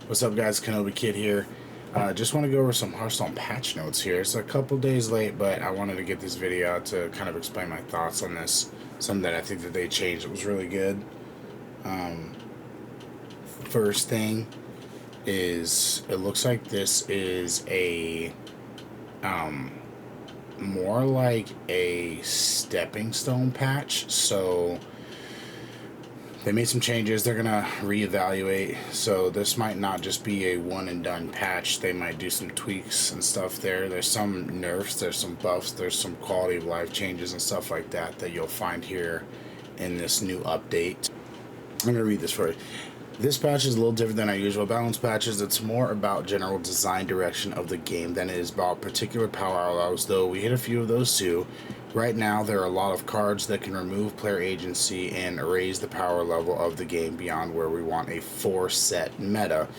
What's up, guys? Kenobi Kid here. Just want to go over some Hearthstone patch notes here. It's a couple days late, but I wanted to get this video out to kind of explain my thoughts on this. Something that I think that they changed. It was really good. First thing is, it looks like this is a more like a stepping stone patch. So they made some changes. They're gonna reevaluate, so this might not just be a one and done patch. They might do some tweaks and stuff there. There's some nerfs, there's some buffs, there's some quality of life changes and stuff like that that you'll find here in this new update. I'm gonna read this for you. This patch is a little different than our usual balance patches. It's more about general design direction of the game than it is about particular power allows, though we hit a few of those too. Right now, there are a lot of cards that can remove player agency and raise the power level of the game beyond where we want a 4-set meta.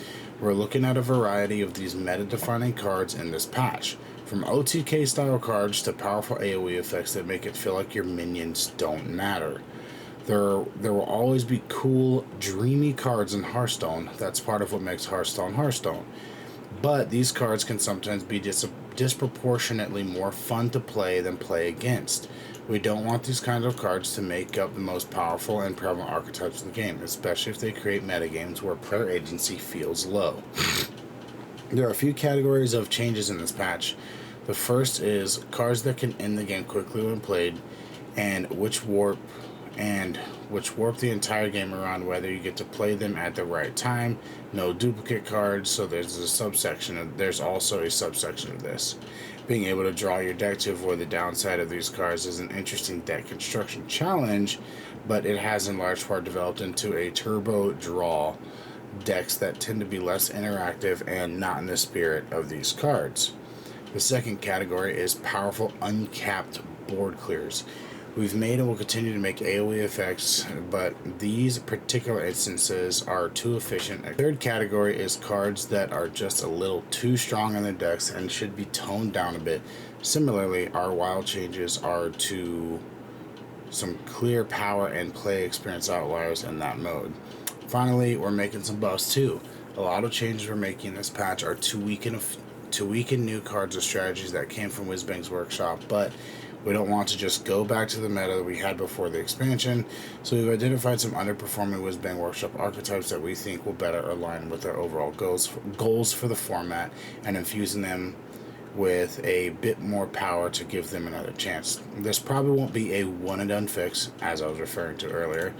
We're looking at a variety of these meta-defining cards in this patch, from OTK style cards to powerful AoE effects that make it feel like your minions don't matter. There will always be cool, dreamy cards in Hearthstone. That's part of what makes Hearthstone Hearthstone. But these cards can sometimes be disproportionately more fun to play than play against. We don't want these kinds of cards to make up the most powerful and prevalent archetypes in the game, especially if they create metagames where player agency feels low. There are a few categories of changes in this patch. The first is cards that can end the game quickly when played, and which warp the entire game around, whether you get to play them at the right time. No duplicate cards, so there's also a subsection of this. Being able to draw your deck to avoid the downside of these cards is an interesting deck construction challenge, but it has in large part developed into a turbo draw decks that tend to be less interactive and not in the spirit of these cards. The second category is powerful uncapped board clears. We've made and will continue to make AoE effects, but these particular instances are too efficient. A third category is cards that are just a little too strong in their decks and should be toned down a bit. Similarly, our wild changes are to some clear power and play experience outliers in that mode. Finally, we're making some buffs too. A lot of changes we're making in this patch are to weaken new cards or strategies that came from Whizbangs workshop, but we don't want to just go back to the meta that we had before the expansion, so we've identified some underperforming Whizbang Workshop archetypes that we think will better align with our overall goals for the format, and infusing them with a bit more power to give them another chance. This probably won't be a one-and-done fix, as I was referring to earlier.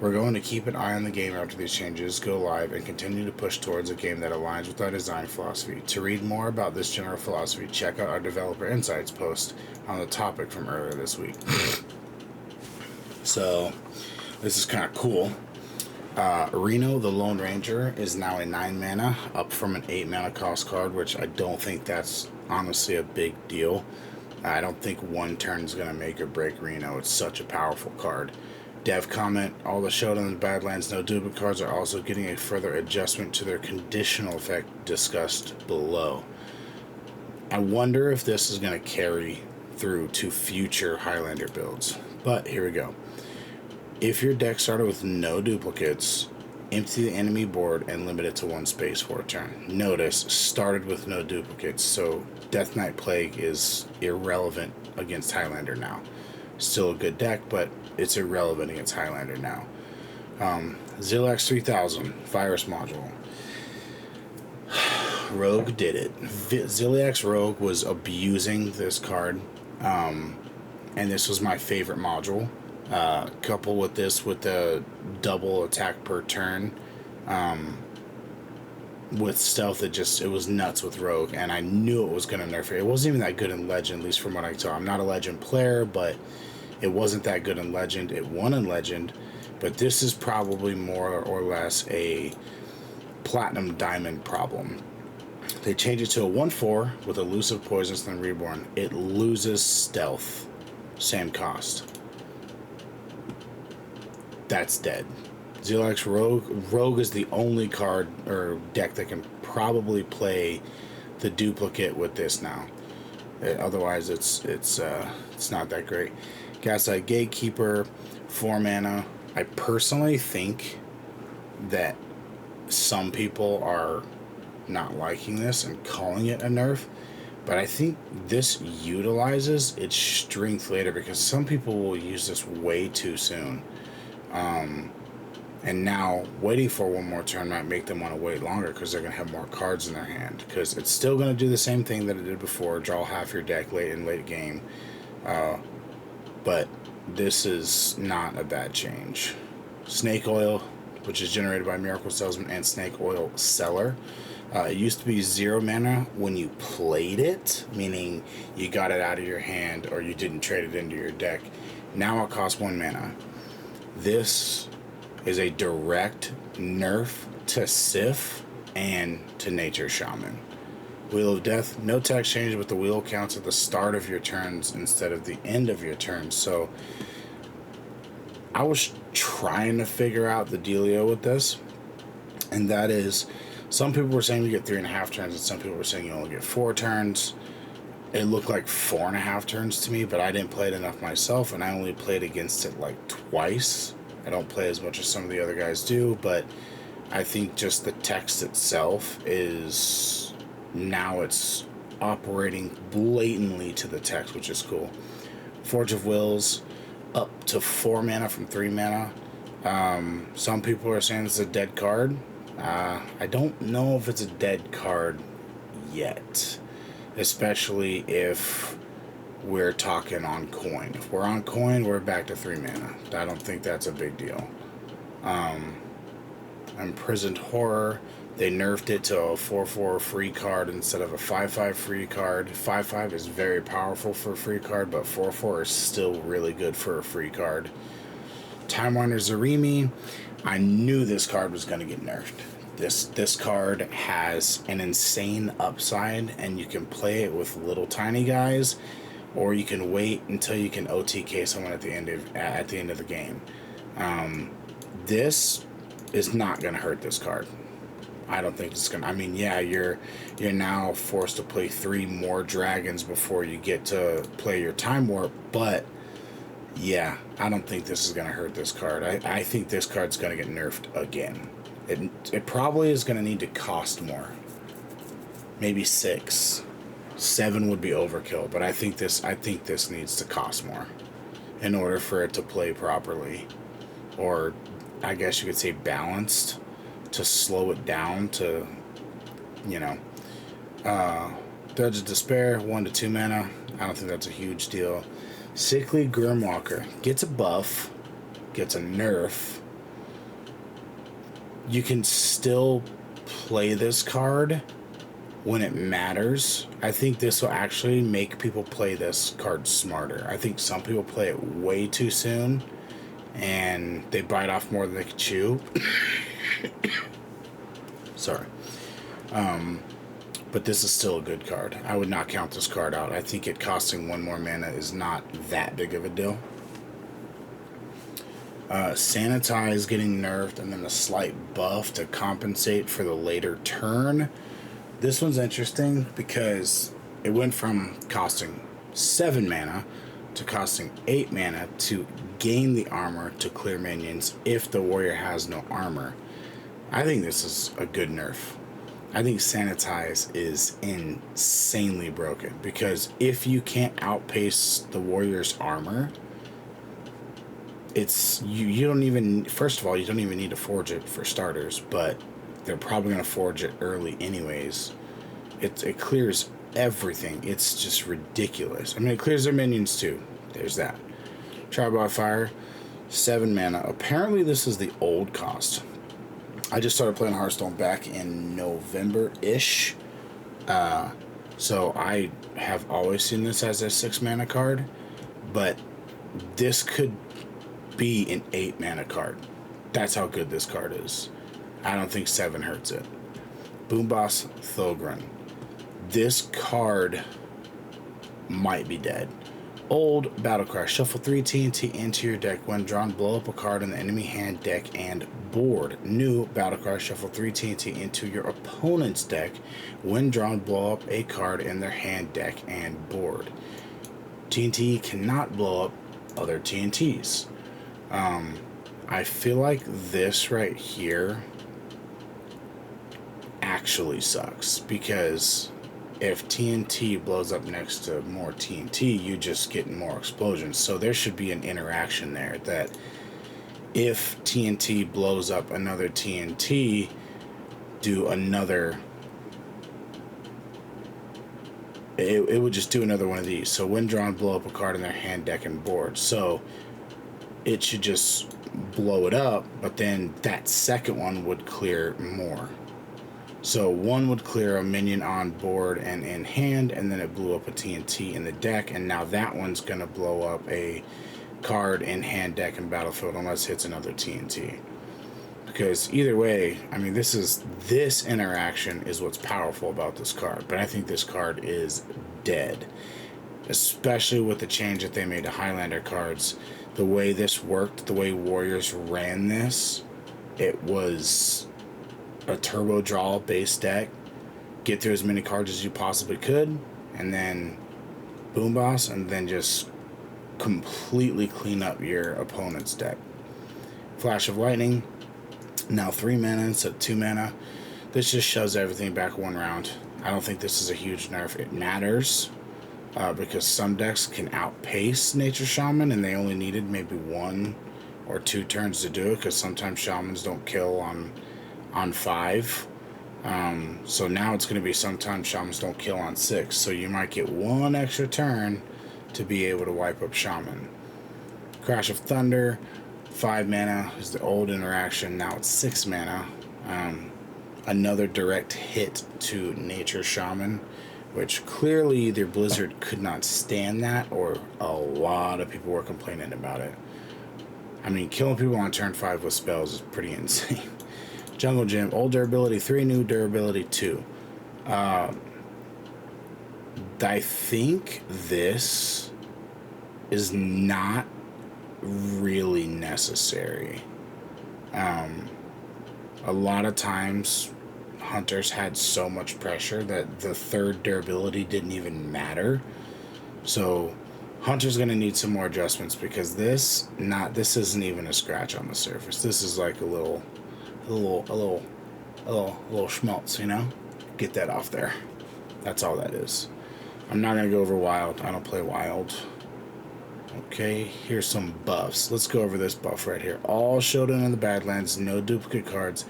We're going to keep an eye on the game after these changes go live and continue to push towards a game that aligns with our design philosophy. To read more about this general philosophy, check out our Developer Insights post on the topic from earlier this week. So, this is kind of cool. Reno, the Lone Ranger, is now a 9 mana, up from an 8 mana cost card, which I don't think that's honestly a big deal. I don't think one turn is going to make or break Reno. It's such a powerful card. Dev comment, all the Showdown and Badlands no duplicate cards are also getting a further adjustment to their conditional effect discussed below. I wonder if this is going to carry through to future Highlander builds. But here we go. If your deck started with no duplicates, empty the enemy board and limit it to 1 space for a turn. Notice, started with no duplicates, so Death Knight Plague is irrelevant against Highlander now. Still a good deck, but it's irrelevant against Highlander now. Zillax 3000, Virus Module. Rogue did it. Zillax Rogue was abusing this card, and this was my favorite module. Couple with this with the double attack per turn, with stealth, it was nuts with Rogue, and I knew it was going to nerf it. It wasn't even that good in Legend, at least from what I saw. I'm not a Legend player, but it wasn't that good in Legend. It won in Legend, but this is probably more or less a Platinum Diamond problem. They changed it to a 1/4 with elusive poisons and reborn. It loses stealth. Same cost. That's dead. Zillax Rogue is the only card or deck that can probably play the duplicate with this now. Otherwise, it's not that great. Gaslight Gatekeeper, 4 mana. I personally think that some people are not liking this and calling it a nerf, but I think this utilizes its strength later because some people will use this way too soon. And now waiting for one more turn might make them want to wait longer because they're going to have more cards in their hand. Because it's still going to do the same thing that it did before, draw half your deck late game. But this is not a bad change. Snake Oil, which is generated by Miracle Salesman and Snake Oil Seller. It used to be 0 mana when you played it, meaning you got it out of your hand or you didn't trade it into your deck. Now it costs 1 mana. This is a direct nerf to Sif and to Nature Shaman. Wheel of Death, no text change, but the wheel counts at the start of your turns instead of the end of your turns. So I was trying to figure out the dealio with this, and that is, some people were saying you get 3.5 turns, and some people were saying you only get 4 turns. It looked like 4.5 turns to me, but I didn't play it enough myself, and I only played against it like twice. I don't play as much as some of the other guys do, but I think just the text itself is, now it's operating blatantly to the text, which is cool. Forge of Wills, up to 4 mana from 3 mana. Some people are saying it's a dead card. I don't know if it's a dead card yet, especially if we're talking on coin. If we're on coin, we're back to 3 mana. I don't think that's a big deal. Imprisoned Horror, they nerfed it to a 4/4 free card instead of a 5/5 free card. 5/5 is very powerful for a free card, but 4/4 is still really good for a free card. Time Warner Zarimi, I knew this card was going to get nerfed. This card has an insane upside, and you can play it with little tiny guys, or you can wait until you can OTK someone at the end of the game. This is not going to hurt this card. I don't think it's going to. I mean, yeah, you're now forced to play 3 more dragons before you get to play your Time Warp, but yeah, I don't think this is going to hurt this card. I think this card's going to get nerfed again. It probably is going to need to cost more. Maybe 6. 7 would be overkill, but I think this needs to cost more in order for it to play properly, or I guess you could say balanced, to slow it down to, Dredge of Despair, 1 to 2 mana. I don't think that's a huge deal. Sickly Grimwalker gets a buff, gets a nerf. You can still play this card when it matters. I think this will actually make people play this card smarter. I think some people play it way too soon, and they bite off more than they can chew. Sorry. But this is still a good card. I would not count this card out. I think it costing 1 more mana is not that big of a deal. Sanitize getting nerfed, and then a slight buff to compensate for the later turn. This one's interesting because it went from costing 7 mana to costing 8 mana to gain the armor to clear minions if the warrior has no armor. I think this is a good nerf. I think Sanitize is insanely broken, because if you can't outpace the warrior's armor, it's you don't even, first of all, you don't even need to forge it for starters, but they're probably going to forge it early anyways. It clears everything. It's just ridiculous. I mean, it clears their minions too. There's that. Trial by Fire, 7 mana. Apparently this is the old cost. I just started playing Hearthstone back in November-ish. So I have always seen this as a 6 mana card, but this could be an 8 mana card. That's how good this card is. I don't think 7 hurts it. Boomboss Thogran. This card might be dead. Old Battlecry. Shuffle 3 TNT into your deck. When drawn, blow up a card in the enemy hand, deck, and board. New Battlecry. Shuffle 3 TNT into your opponent's deck. When drawn, blow up a card in their hand, deck, and board. TNT cannot blow up other TNTs. I feel like this right here actually sucks, because if TNT blows up next to more TNT, you just get more explosions. So there should be an interaction there, that if TNT blows up another TNT, do another... It would just do another one of these. So when drawn, blow up a card in their hand, deck, and board. So it should just blow it up, but then that second one would clear more. So one would clear a minion on board and in hand, and then it blew up a TNT in the deck, and now that one's going to blow up a card in hand, deck, and battlefield unless it hits another TNT. Because either way, I mean, this interaction is what's powerful about this card. But I think this card is dead, especially with the change that they made to Highlander cards. The way this worked, the way Warriors ran this, it was a turbo draw base deck. Get through as many cards as you possibly could, and then boom boss, and then just completely clean up your opponent's deck. Flash of Lightning. Now 3 mana instead of 2 mana. This just shoves everything back 1 round. I don't think this is a huge nerf. It matters because some decks can outpace Nature Shaman, and they only needed maybe 1 or 2 turns to do it, because sometimes Shamans don't kill on 5. So now it's going to be sometimes Shamans don't kill on 6. So you might get 1 extra turn to be able to wipe up Shaman. Crash of Thunder. 5 mana is the old interaction. Now it's 6 mana. Another direct hit to Nature Shaman, which clearly either Blizzard could not stand that, or a lot of people were complaining about it. I mean, killing people on turn 5 with spells is pretty insane. Jungle Gym, old durability 3, new durability 2. I think this is not really necessary. A lot of times hunters had so much pressure that the 3rd durability didn't even matter. So hunter's gonna need some more adjustments, because this isn't even a scratch on the surface. This is like a little schmaltz, you know? Get that off there. That's all that is. I'm not gonna go over wild. I don't play wild. Okay, here's some buffs. Let's go over this buff right here. All Showdown in the Badlands, no duplicate cards.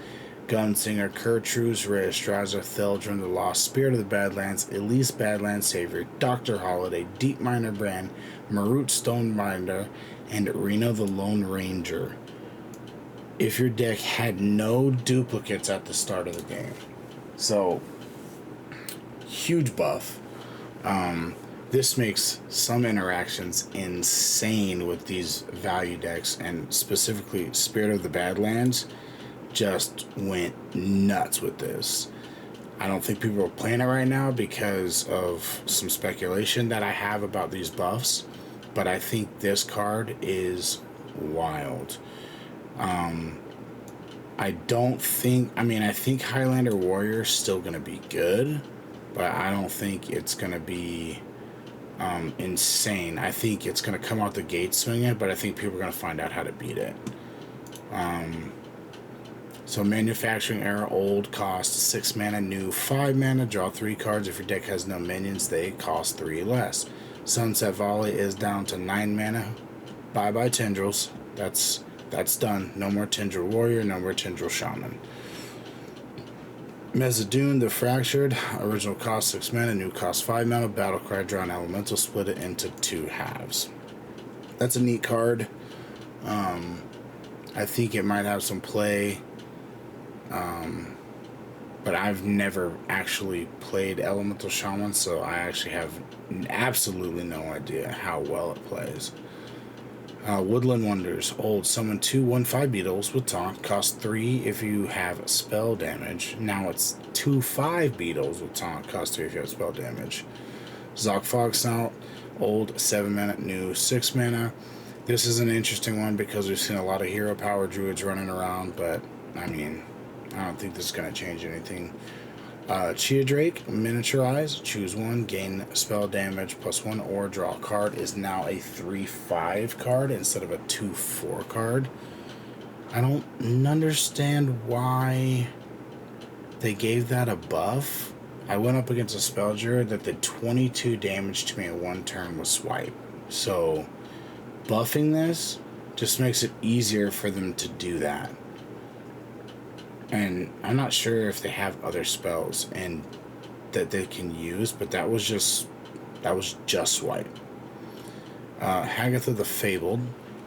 Gunslinger, Kertrude's Registraza, Theldrin, the Lost Spirit of the Badlands, Elise Badlands Savior, Dr. Holiday, Deep Miner Brand, Marut Stonebinder, and Reno the Lone Ranger. If your deck had no duplicates at the start of the game. So, huge buff. This makes some interactions insane with these value decks, and specifically Spirit of the Badlands just went nuts with this. I don't think people are playing it right now because of some speculation that I have about these buffs, but I think this card is wild. I think Highlander Warrior is still going to be good, but I don't think it's going to be insane. I think it's going to come out the gate swinging, but I think people are going to find out how to beat it. So Manufacturing Era, old, cost 6 mana, new 5 mana, draw 3 cards. If your deck has no minions, they cost 3 less. Sunset Volley is down to 9 mana. Bye-bye Tendrils. That's done. No more Tendril Warrior, no more Tendril Shaman. Mezzadune, the Fractured, original cost 6 mana, new cost 5 mana, Battlecry, draw an elemental, split it into 2 halves. That's a neat card. I think it might have some play, but I've never actually played Elemental Shaman, so I actually have absolutely no idea how well it plays. Woodland Wonders, old, summon 2 1/5 beetles with taunt, cost 3 if you have spell damage. Now it's 2 5 beetles with taunt, cost 3 if you have spell damage. Zog Fog Snout, old, 7 mana, new 6 mana. This is an interesting one because we've seen a lot of hero power druids running around, but I mean, I don't think this is going to change anything. Chia Drake, Miniaturize, choose 1, gain spell damage +1, or draw a card, is now a 3/5 card instead of a 2/4 card. I don't understand why they gave that a buff. I went up against a spell druid that did 22 damage to me in one turn with swipe. So buffing this just makes it easier for them to do that. And I'm not sure if they have other spells and that they can use, but that was just swipe. Hagatha the Fabled,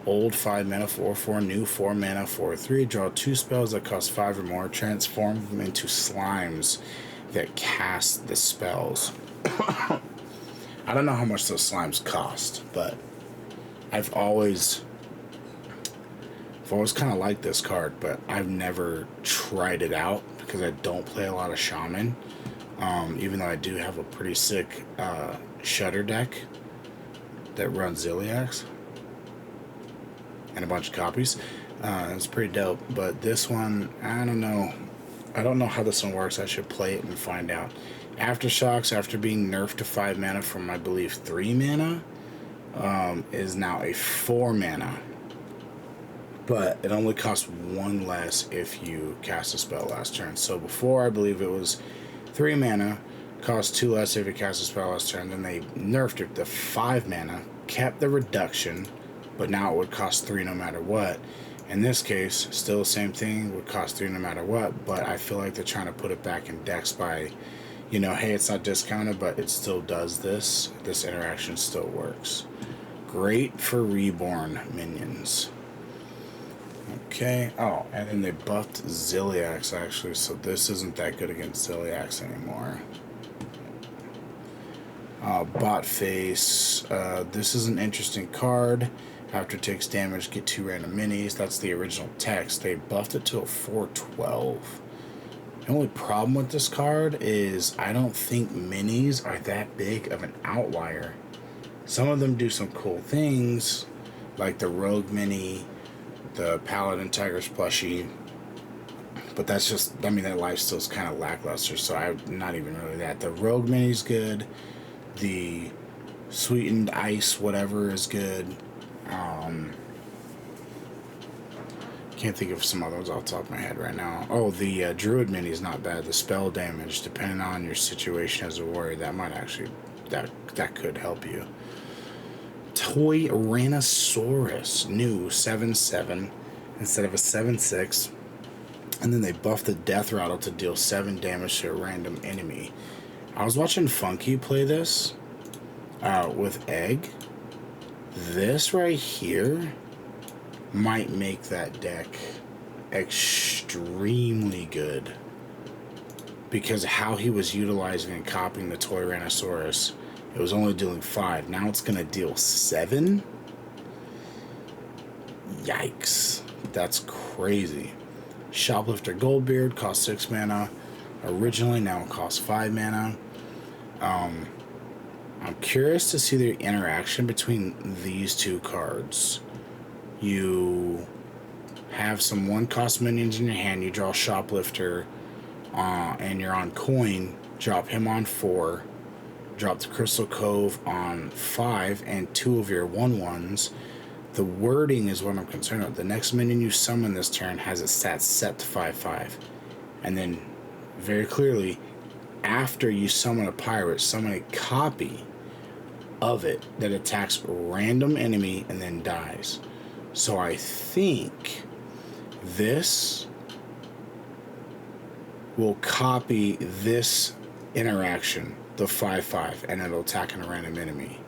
old 5 mana 4/4, new 4 mana 4/3. Draw 2 spells that cost 5 or more. Transform them into slimes that cast the spells. I don't know how much those slimes cost, but I've always kind of liked this card, but I've never tried it out because I don't play a lot of Shaman. Even though I do have a pretty sick Shutter deck that runs Ziliax and a bunch of copies. It's pretty dope, but this one, I don't know. I don't know how this one works. I should play it and find out. Aftershocks, after being nerfed to 5 mana from, I believe, 3 mana, is now a 4 mana. But it only costs 1 less if you cast a spell last turn. So before, I believe it was 3 mana, cost 2 less if you cast a spell last turn. Then they nerfed it to 5 mana, kept the reduction, but now it would cost 3 no matter what. In this case, still the same thing, would cost 3 no matter what, but I feel like they're trying to put it back in decks by, you know, hey, it's not discounted, but it still does this. This interaction still works. Great for Reborn minions. Okay, oh, and then they buffed Ziliax, actually, so this isn't that good against Ziliax anymore. Bot Face, this is an interesting card. After it takes damage, get 2 random minis. That's the original text. They buffed it to a 4/12. The only problem with this card is I don't think minis are that big of an outlier. Some of them do some cool things, like the Rogue Mini, the Paladin Tiger's plushie, but that's just, I mean, that lifesteal's kind of lackluster, so I'm not even really that. The Rogue Mini's good, the Sweetened Ice whatever is good. Can't think of some others off the top of my head right now. Oh, the Druid Mini is not bad. The spell damage, depending on your situation as a warrior, that might actually, that could help you. Toy Rhinosaurus, new 7/7 instead of a 7/6, and then they buffed the Death Rattle to deal 7 damage to a random enemy. I was watching Funky play this with Egg. This right here might make that deck extremely good because of how he was utilizing and copying the Toy Rhinosaurus. It was only dealing 5. Now it's going to deal 7? Yikes. That's crazy. Shoplifter Goldbeard cost 6 mana. Originally, now it costs 5 mana. I'm curious to see the interaction between these two cards. You have some 1-cost minions in your hand. You draw Shoplifter, and you're on coin. Drop him on 4. Drop the Crystal Cove on 5 and 2 of your 1/1s. The wording is what I'm concerned with. The next minion you summon this turn has its stats set to 5/5. And then, very clearly, after you summon a pirate, summon a copy of it that attacks a random enemy and then dies. So I think this will copy this interaction, the 5/5, and it'll attack a random enemy.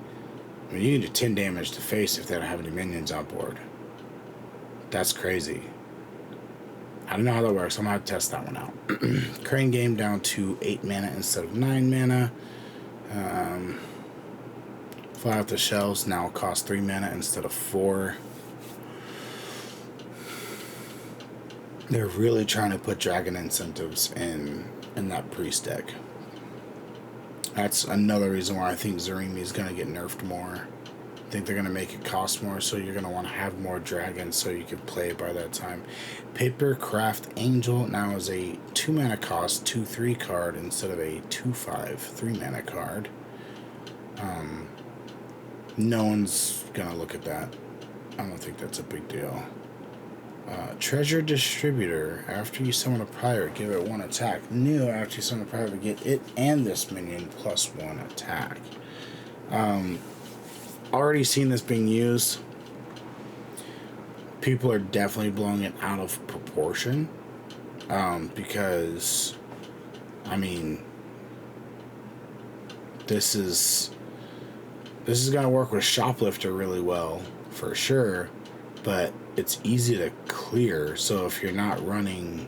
I mean, you can do 10 damage to face if they don't have any minions on board. That's crazy. I don't know how that works. I'm going to have to test that one out. Crane Game down to 8 mana instead of 9 mana. Fly Off the Shelves now cost 3 mana instead of 4. They're really trying to put dragon incentives in that priest deck. That's another reason why I think Zarimi is going to get nerfed more. I think they're going to make it cost more, so you're going to want to have more dragons so you can play it by that time. Papercraft Angel now is a 2 mana cost 2/3 card instead of a 2/5 3 mana card. No one's going to look at that. I don't think that's a big deal. Treasure Distributor. After you summon a pirate, give it 1 attack. New, after you summon a pirate, get it and this minion plus 1 attack. Already seen this being used. People are definitely blowing it out of proportion. Because, I mean, this is going to work with Shoplifter really well, for sure. But it's easy to clear, so if you're not running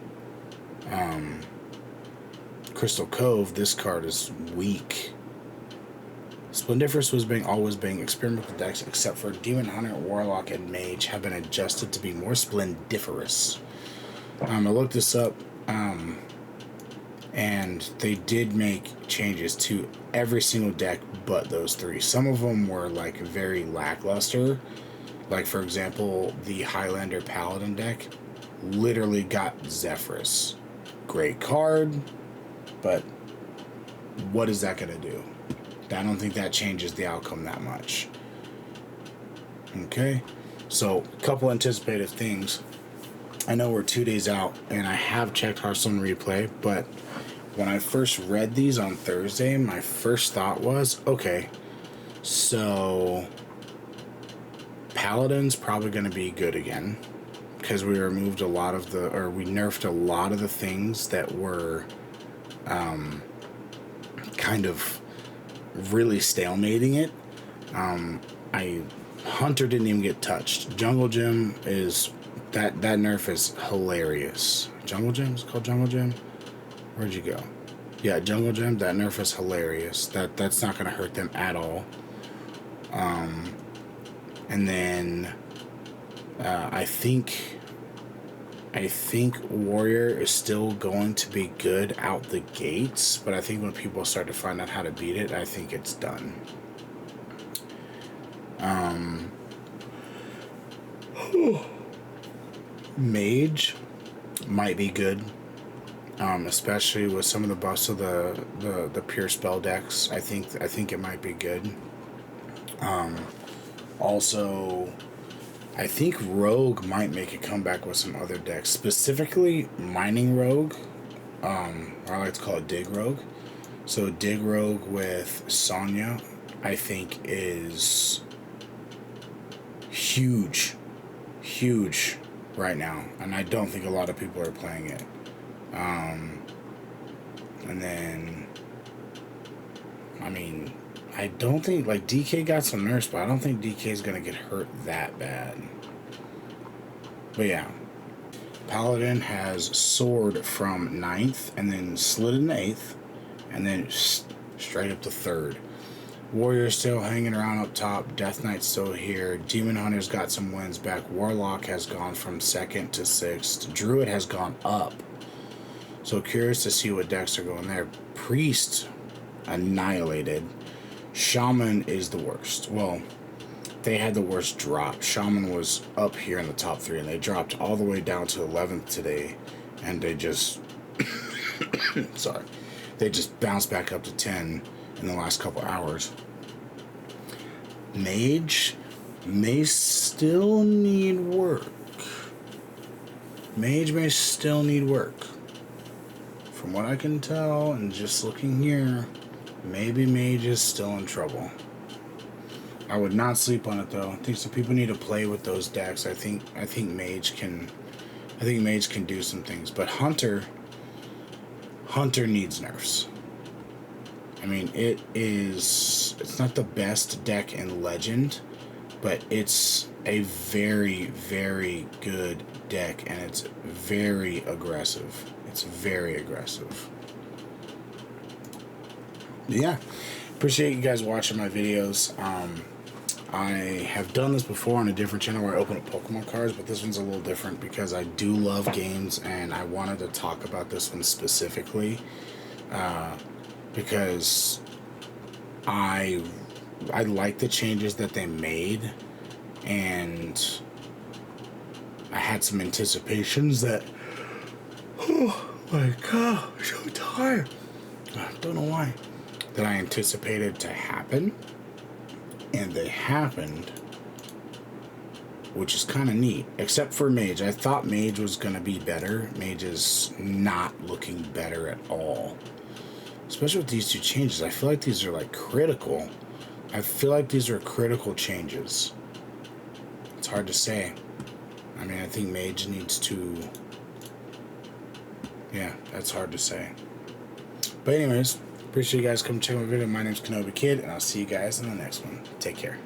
Crystal Cove, this card is weak. Splendiferous was always being experimental decks, except for Demon Hunter, Warlock, and Mage have been adjusted to be more splendiferous. I looked this up, and they did make changes to every single deck but those 3. Some of them were like very lackluster. Like, for example, the Highlander Paladin deck literally got Zephyrus. Great card, but what is that going to do? I don't think that changes the outcome that much. Okay, so a couple anticipated things. I know we're 2 days out, and I have checked Hearthstone Replay, but when I first read these on Thursday, my first thought was, okay, so Paladin's probably going to be good again, because we removed we nerfed a lot of the things that were kind of really stalemating it. Hunter didn't even get touched. Jungle Gym is that nerf is hilarious. Jungle Gym? It's called Jungle Gym? Where'd you go? Yeah, Jungle Gym, that nerf is hilarious. That's not gonna hurt them at all. And then I think Warrior is still going to be good out the gates, but I think when people start to find out how to beat it, I think it's done. Mage might be good, especially with some of the buffs of the pure spell decks. I think it might be good. Also, I think Rogue might make a comeback with some other decks, specifically Mining Rogue. I like to call it Dig Rogue. So Dig Rogue with Sonya, I think, is huge right now, and I don't think a lot of people are playing it. And then, I mean, I don't think, like, DK got some nerfs, but I don't think DK is going to get hurt that bad. But yeah, Paladin has soared from 9th, and then slid into 8th, and then straight up to 3rd. Warrior's still hanging around up top. Death Knight's still here. Demon Hunter's got some wins back. Warlock has gone from 2nd to 6th. Druid has gone up. So curious to see what decks are going there. Priest annihilated. Shaman is the worst. Well, they had the worst drop. Shaman was up here in the top 3, and they dropped all the way down to 11th today, and they just sorry, they just bounced back up to 10 in the last couple hours. Mage may still need work. Mage may still need work. From what I can tell, and just looking here, maybe Mage is still in trouble. I would not sleep on it though. I think some people need to play with those decks. I think Mage can do some things, but Hunter needs nerfs. I mean, it's not the best deck in Legend, but it's a very, very good deck, and it's very aggressive. It's very aggressive. Yeah, appreciate you guys watching my videos. I have done this before on a different channel where I open up Pokemon cards, but this one's a little different because I do love games, and I wanted to talk about this one specifically because I like the changes that they made, and I had some anticipations that, oh my god, I'm so tired. I don't know why. That I anticipated to happen, and they happened which is kind of neat. Except for Mage. I thought Mage was going to be better. Mage is not looking better at all. Especially with these two changes. I feel like these are like critical. I feel like these are critical changes. It's hard to say. I mean, I think Mage needs to... Yeah, that's hard to say. But anyways, appreciate you guys coming check my video. My name's Kenobi Kid, and I'll see you guys in the next one. Take care.